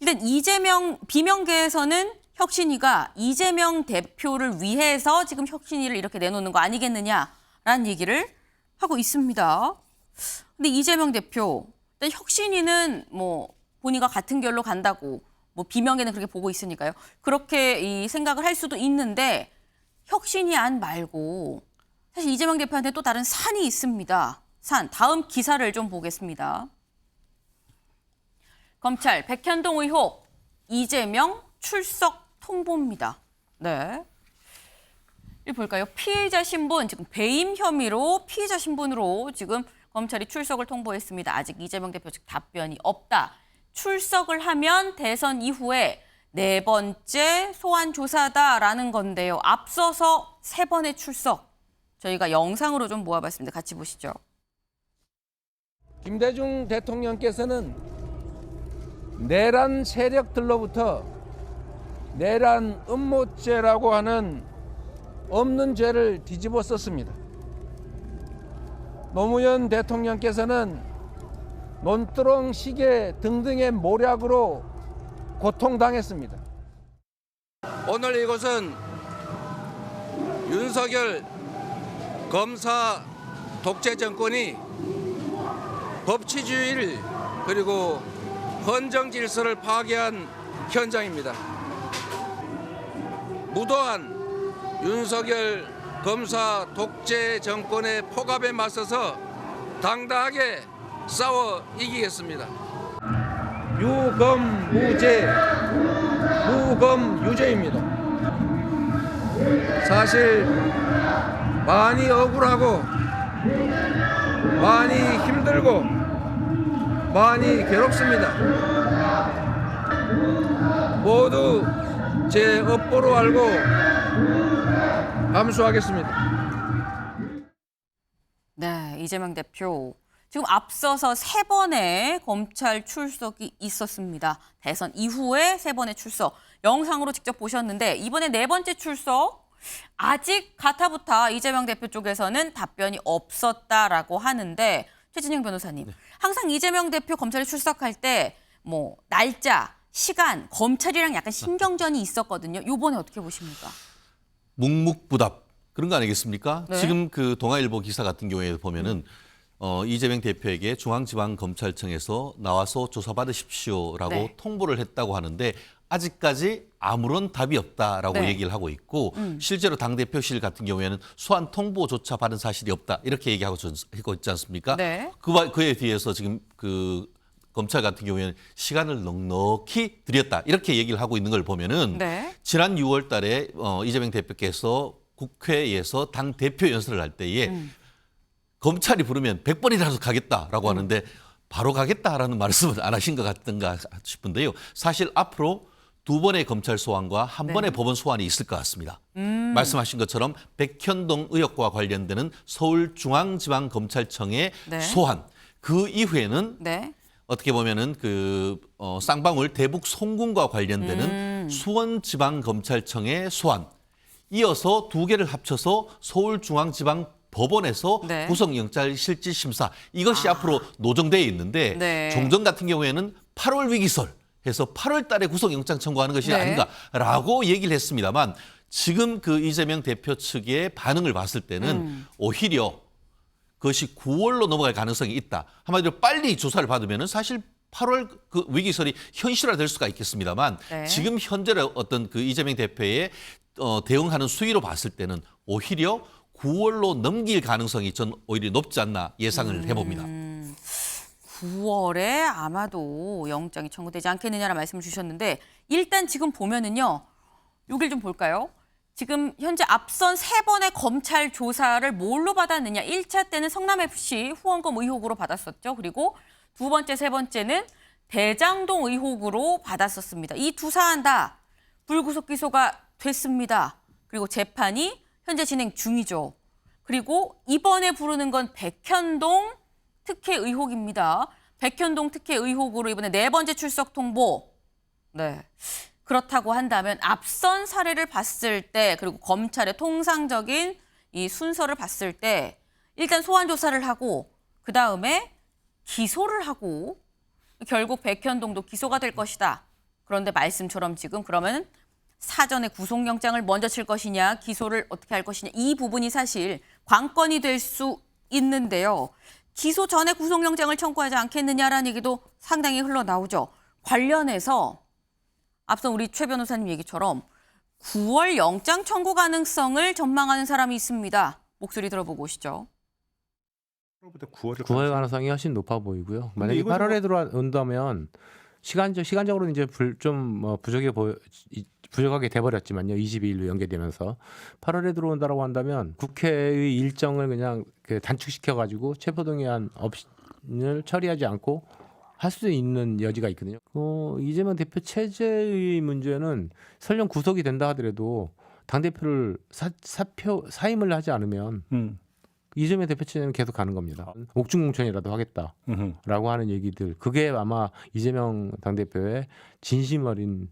일단 이재명 비명계에서는 혁신위가 이재명 대표를 위해서 지금 혁신위를 이렇게 내놓는 거 아니겠느냐라는 얘기를 하고 있습니다. 근데 이재명 대표, 일단 혁신위는 뭐 본인과 같은 결로 간다고 뭐 비명계는 그렇게 보고 있으니까요. 그렇게 이 생각을 할 수도 있는데 혁신위 안 말고 사실 이재명 대표한테 또 다른 산이 있습니다. 산. 다음 기사를 좀 보겠습니다. 검찰 백현동 의혹 이재명 출석 통보입니다. 네. 이 볼까요? 피해자 신분 지금 배임 혐의로 피해자 신분으로 지금 검찰이 출석을 통보했습니다. 아직 이재명 대표 측 답변이 없다. 출석을 하면 대선 이후에 네 번째 소환 조사다라는 건데요. 앞서서 세 번의 출석 저희가 영상으로 좀 모아봤습니다. 같이 보시죠. 김대중 대통령께서는 내란 세력들로부터 내란 음모죄라고 하는 없는 죄를 뒤집어 썼습니다. 노무현 대통령께서는 논두렁 시계 등등의 모략으로 고통당했습니다. 오늘 이곳은 윤석열 검사 독재 정권이 법치주의를 그리고 헌정 질서를 파괴한 현장입니다. 무도한 윤석열 검사 독재 정권의 폭압에 맞서서 당당하게 싸워 이기겠습니다. 유검무죄, 무검유죄입니다. 사실 많이 억울하고 많이 힘들고 많이 괴롭습니다. 모두 제 업보로 알고 감수하겠습니다. 네, 이재명 대표. 지금 앞서서 세 번의 검찰 출석이 있었습니다. 대선 이후에 세 번의 출석. 영상으로 직접 보셨는데 이번에 네 번째 출석 아직 가타부타 이재명 대표 쪽에서는 답변이 없었다라고 하는데 최진영 변호사님. 항상 이재명 대표 검찰에 출석할 때 뭐 날짜, 시간, 검찰이랑 약간 신경전이 있었거든요. 이번에 어떻게 보십니까? 묵묵부답 그런 거 아니겠습니까? 네. 지금 그 동아일보 기사 같은 경우에 보면은 이재명 대표에게 중앙지방검찰청에서 나와서 조사받으십시오라고 네. 통보를 했다고 하는데 아직까지 아무런 답이 없다라고 네. 얘기를 하고 있고 실제로 당대표실 같은 경우에는 소환 통보조차 받은 사실이 없다 이렇게 얘기하고 있지 않습니까? 네. 그에 비해서 지금 그 검찰 같은 경우에는 시간을 넉넉히 들였다 이렇게 얘기를 하고 있는 걸 보면은 네. 지난 6월 달에 이재명 대표께서 국회에서 당 대표 연설을 할 때에 검찰이 부르면 100번이라도 가겠다라고 하는데 바로 가겠다라는 말씀은 안 하신 것 같은가 싶은데요. 사실 앞으로 두 번의 검찰 소환과 한 번의 법원 소환이 있을 것 같습니다. 말씀하신 것처럼 백현동 의혹과 관련되는 서울중앙지방검찰청의 네. 소환 그 이후에는 네. 어떻게 보면은 그 쌍방울 대북 송금과 관련되는 수원지방검찰청의 소환 이어서 두 개를 합쳐서 서울중앙지방법원에서 네. 구속영장 실질심사 이것이 앞으로 노정되어 있는데 네. 종전 같은 경우에는 8월 위기설 해서 8월 달에 구속영장 청구하는 것이 네. 아닌가라고 얘기를 했습니다만 지금 그 이재명 대표 측의 반응을 봤을 때는 오히려 그것이 9월로 넘어갈 가능성이 있다. 한마디로 빨리 조사를 받으면은 사실 8월 그 위기설이 현실화될 수가 있겠습니다만 네. 지금 현재의 어떤 그 이재명 대표의 대응하는 수위로 봤을 때는 오히려 9월로 넘길 가능성이 전 오히려 높지 않나 예상을 해봅니다. 9월에 아마도 영장이 청구되지 않겠느냐라는 말씀을 주셨는데 일단 지금 보면은요. 여길 좀 볼까요? 지금 현재 앞선 세 번의 검찰 조사를 뭘로 받았느냐. 1차 때는 성남FC 후원금 의혹으로 받았었죠. 그리고 두 번째, 세 번째는 대장동 의혹으로 받았었습니다. 이 두 사안 다 불구속 기소가 됐습니다. 그리고 재판이 현재 진행 중이죠. 그리고 이번에 부르는 건 백현동 특혜 의혹입니다. 백현동 특혜 의혹으로 이번에 네 번째 출석 통보. 네. 그렇다고 한다면 앞선 사례를 봤을 때 그리고 검찰의 통상적인 이 순서를 봤을 때 일단 소환 조사를 하고 그다음에 기소를 하고 결국 백현동도 기소가 될 것이다. 그런데 말씀처럼 지금 그러면 사전에 구속영장을 먼저 칠 것이냐, 기소를 어떻게 할 것이냐, 이 부분이 사실 관건이 될 수 있는데요. 기소 전에 구속영장을 청구하지 않겠느냐라는 얘기도 상당히 흘러나오죠. 관련해서 앞서 우리 최 변호사님 얘기처럼 9월 영장 청구 가능성을 전망하는 사람이 있습니다. 목소리 들어보고 오시죠. 9월 가능성이 훨씬 높아 보이고요. 만약에 이거는 8월에 들어온다면 시간적으로 이제 부족하게 돼버렸지만요. 22일로 연계되면서 8월에 들어온다라고 한다면 국회의 일정을 그냥 단축시켜가지고 체포동의안 없이를 처리하지 않고 할 수 있는 여지가 있거든요. 이재명 대표 체제의 문제는 설령 구속이 된다 하더라도 당 대표를 사임을 하지 않으면 이재명 대표 체제는 계속 가는 겁니다. 옥중공천이라도 하겠다라고 하는 얘기들, 그게 아마 이재명 당 대표의 진심 어린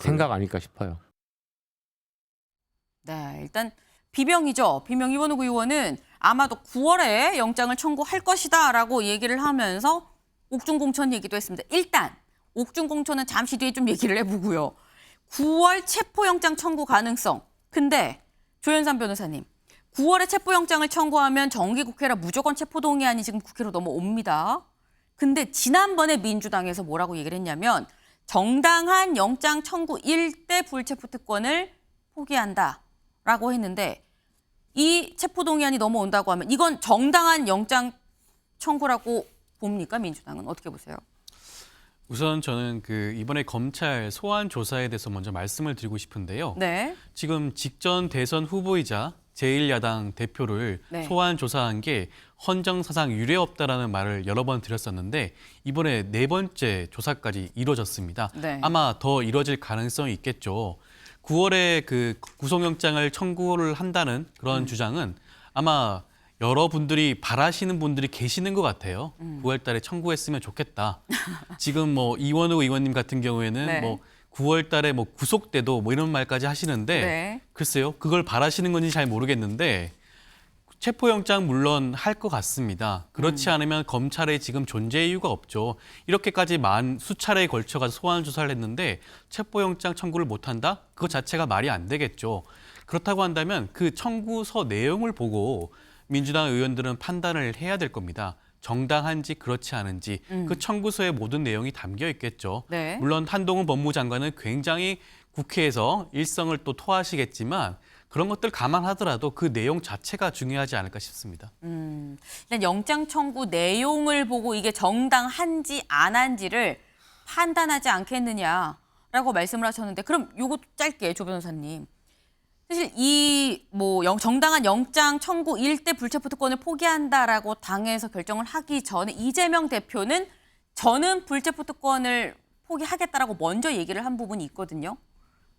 생각 아닐까 싶어요. 네, 일단 비명이죠. 비명 이원욱 의원은 아마도 9월에 영장을 청구할 것이다라고 얘기를 하면서 옥중공천 얘기도 했습니다. 일단 옥중공천은 잠시 뒤에 좀 얘기를 해보고요. 9월 체포영장 청구 가능성. 근데 조현삼 변호사님, 9월에 체포영장을 청구하면 정기국회라 무조건 체포동의안이 지금 국회로 넘어옵니다. 근데 지난번에 민주당에서 뭐라고 얘기를 했냐면 정당한 영장 청구 일대 불체포 특권을 포기한다라고 했는데 이 체포동의안이 넘어온다고 하면 이건 정당한 영장 청구라고 봅니까? 민주당은 어떻게 보세요? 우선 저는 이번에 검찰 소환 조사에 대해서 먼저 말씀을 드리고 싶은데요. 네. 지금 직전 대선 후보이자 제1야당 대표를 네. 소환 조사한 게 헌정사상 유례 없다라는 말을 여러 번 드렸었는데 이번에 4번째 조사까지 이루어졌습니다. 네. 아마 더 이루어질 가능성이 있겠죠. 9월에 구속영장을 청구를 한다는 그런 주장은 아마 여러분들이 바라시는 분들이 계시는 것 같아요. 9월 달에 청구했으면 좋겠다. 지금 이원욱 의원님 같은 경우에는 네. 9월 달에 구속돼도 이런 말까지 하시는데 네. 글쎄요. 그걸 바라시는 건지 잘 모르겠는데 체포영장 물론 할 것 같습니다. 그렇지 않으면 검찰에 지금 존재 이유가 없죠. 이렇게까지 수차례에 걸쳐서 소환 조사를 했는데 체포영장 청구를 못한다? 그거 자체가 말이 안 되겠죠. 그렇다고 한다면 그 청구서 내용을 보고 민주당 의원들은 판단을 해야 될 겁니다. 정당한지 그렇지 않은지 그 청구서의 모든 내용이 담겨 있겠죠. 네. 물론 한동훈 법무장관은 굉장히 국회에서 일성을 또 토하시겠지만 그런 것들 감안하더라도 그 내용 자체가 중요하지 않을까 싶습니다. 일단 영장 청구 내용을 보고 이게 정당한지 안 한지를 판단하지 않겠느냐라고 말씀을 하셨는데 그럼 요거 짧게 조 변호사님. 사실 정당한 영장 청구 일대 불체포 특권을 포기한다라고 당에서 결정을 하기 전에 이재명 대표는 저는 불체포 특권을 포기하겠다라고 먼저 얘기를 한 부분이 있거든요.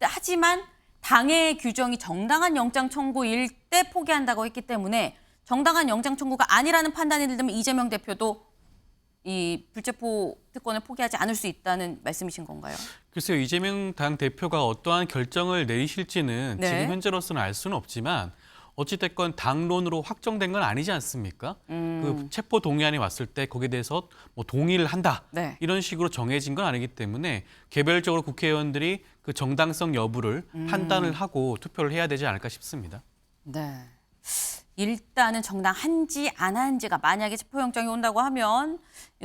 하지만 당의 규정이 정당한 영장 청구 일대 포기한다고 했기 때문에 정당한 영장 청구가 아니라는 판단이 들면 이재명 대표도 이 불체포 특권을 포기하지 않을 수 있다는 말씀이신 건가요? 글쎄요. 이재명 당 대표가 어떠한 결정을 내리실지는 네. 지금 현재로서는 알 수는 없지만 어찌됐건 당론으로 확정된 건 아니지 않습니까? 그 체포 동의안이 왔을 때 거기에 대해서 동의를 한다. 네. 이런 식으로 정해진 건 아니기 때문에 개별적으로 국회의원들이 그 정당성 여부를 판단을 하고 투표를 해야 되지 않을까 싶습니다. 네. 일단은 정당한지 안 한지가 만약에 체포영장이 온다고 하면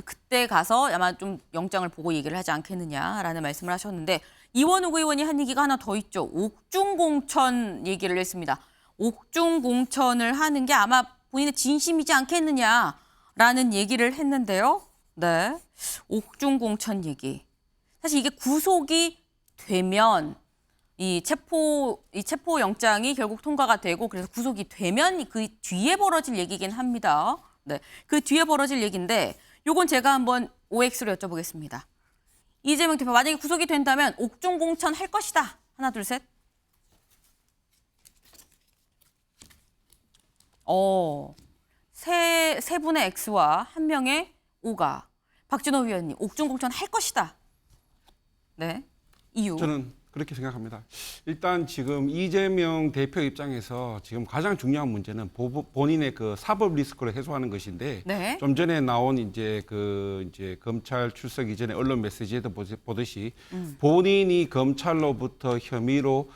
그때 가서 아마 좀 영장을 보고 얘기를 하지 않겠느냐라는 말씀을 하셨는데 이원욱 의원이 한 얘기가 하나 더 있죠. 옥중공천 얘기를 했습니다. 옥중공천을 하는 게 아마 본인의 진심이지 않겠느냐라는 얘기를 했는데요. 네. 옥중공천 얘기. 사실 이게 구속이 되면 이 체포 영장이 결국 통과가 되고 그래서 구속이 되면 그 뒤에 벌어질 얘기긴 합니다. 네. 그 뒤에 벌어질 얘기인데 요건 제가 한번 OX로 여쭤보겠습니다. 이재명 대표 만약에 구속이 된다면 옥중 공천 할 것이다. 하나 둘 셋. 세 분의 X와 한 명의 O가 박준호 위원님 옥중 공천 할 것이다. 네. 이유. 저는 그렇게 생각합니다. 일단 지금 이재명 대표 입장에서 지금 가장 중요한 문제는 본인의 그 사법 리스크를 해소하는 것인데 네. 좀 전에 나온 이제 검찰 출석 이전에 언론 메시지에도 보듯이 본인이 검찰로부터 혐의로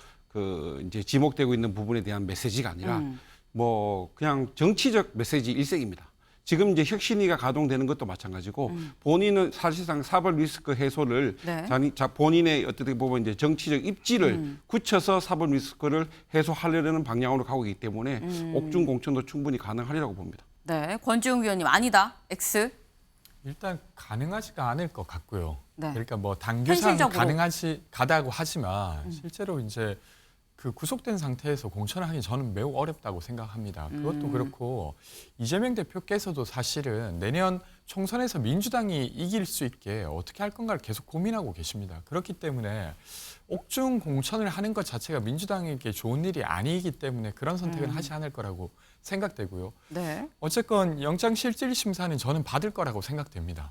이제 지목되고 있는 부분에 대한 메시지가 아니라 뭐 그냥 정치적 메시지 일색입니다. 지금 이제 혁신위가 가동되는 것도 마찬가지고 본인은 사실상 사법 리스크 해소를 네. 본인의 어떻게 보면 이제 정치적 입지를 굳혀서 사법 리스크를 해소하려는 방향으로 가고 있기 때문에 옥중 공천도 충분히 가능하리라고 봅니다. 네, 권지웅 위원님 아니다. X. 일단 가능하지가 않을 것 같고요. 네. 그러니까 뭐 당규상 현실적으로. 가다고 하지만 실제로 이제 그 구속된 상태에서 공천을 하기 저는 매우 어렵다고 생각합니다. 그것도 그렇고 이재명 대표께서도 사실은 내년 총선에서 민주당이 이길 수 있게 어떻게 할 건가를 계속 고민하고 계십니다. 그렇기 때문에 옥중 공천을 하는 것 자체가 민주당에게 좋은 일이 아니기 때문에 그런 선택은 하지 않을 거라고 생각되고요. 네. 어쨌건 영장실질심사는 저는 받을 거라고 생각됩니다.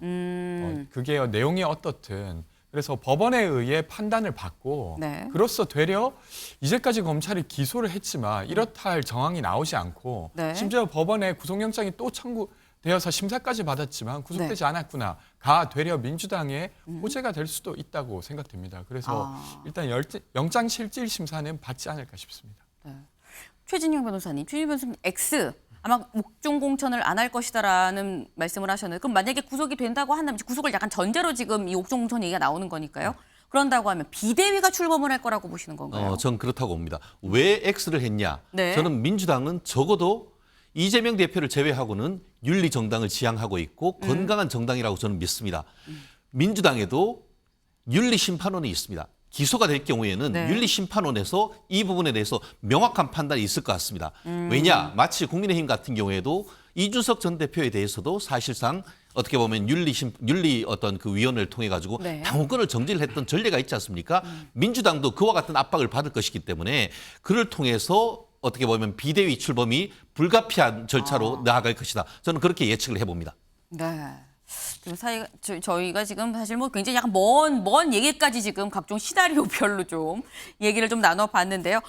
그게 내용이 어떻든 그래서 법원에 의해 판단을 받고 네. 그로써 되려 이제까지 검찰이 기소를 했지만 이렇다 할 정황이 나오지 않고 네. 심지어 법원에 구속영장이 또 청구되어서 심사까지 받았지만 구속되지 않았구나 가 되려 민주당의 호재가 될 수도 있다고 생각됩니다. 그래서 일단 영장실질심사는 받지 않을까 싶습니다. 최진영 변호사님, X. 아마 옥중 공천을 안 할 것이다라는 말씀을 하셨는데 그럼 만약에 구속이 된다고 한다면 구속을 약간 전제로 지금 이 옥중 공천 얘기가 나오는 거니까요. 그런다고 하면 비대위가 출범을 할 거라고 보시는 건가요? 전 그렇다고 봅니다. 왜 X를 했냐? 네. 저는 민주당은 적어도 이재명 대표를 제외하고는 윤리 정당을 지향하고 있고 건강한 정당이라고 저는 믿습니다. 민주당에도 윤리 심판원이 있습니다. 기소가 될 경우에는 네. 윤리심판원에서 이 부분에 대해서 명확한 판단이 있을 것 같습니다. 왜냐? 마치 국민의힘 같은 경우에도 이준석 전 대표에 대해서도 사실상 어떻게 보면 윤리 어떤 그 위원회를 통해 가지고 네. 당원권을 정지를 했던 전례가 있지 않습니까? 민주당도 그와 같은 압박을 받을 것이기 때문에 그를 통해서 어떻게 보면 비대위 출범이 불가피한 절차로 나아갈 것이다. 저는 그렇게 예측을 해봅니다. 네. 지금 저희가 지금 사실 뭐 굉장히 약간 먼 얘기까지 지금 각종 시나리오별로 좀 얘기를 좀 나눠봤는데요.